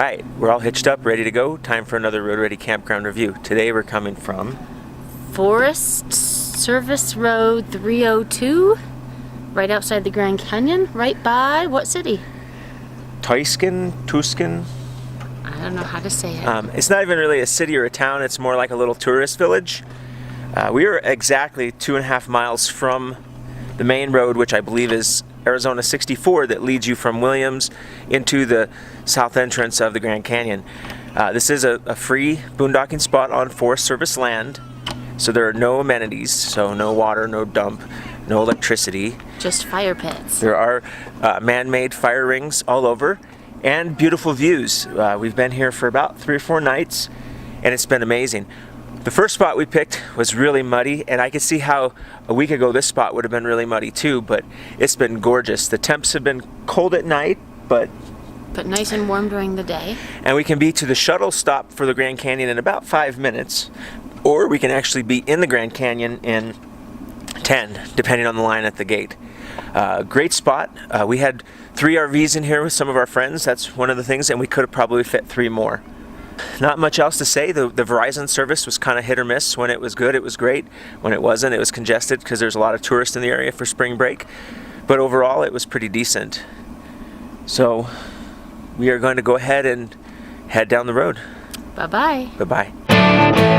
Alright, we're all hitched up, ready to go. Time for another Road Ready Campground review. Today we're coming from Forest Service Road 302, right outside the Grand Canyon, right by what city? Tuscan. I don't know how to say it. It's not even really a city or a town, it's more like a little tourist village. We are exactly 2.5 miles from the main road, which I believe is Arizona 64, that leads you from Williams into the south entrance of the Grand Canyon. This is a free boondocking spot on Forest Service land, so there are no amenities, so no water, no dump, no electricity. Just fire pits. There are man-made fire rings all over and beautiful views. We've been here for about 3 or 4 nights and it's been amazing. The first spot we picked was really muddy, and I could see how a week ago this spot would have been really muddy too, but it's been gorgeous. The temps have been cold at night, but nice and warm during the day. And we can be to the shuttle stop for the Grand Canyon in about 5 minutes, or we can actually be in the Grand Canyon in 10, depending on the line at the gate. Great spot. We had 3 RVs in here with some of our friends. That's one of the things, and we could have probably fit 3 more. Not much else to say. The Verizon service was kind of hit or miss. When it was good, it was great. When it wasn't, it was congested because there's a lot of tourists in the area for spring break. But overall, it was pretty decent. So we are going to go ahead and head down the road. Bye-bye. Bye-bye.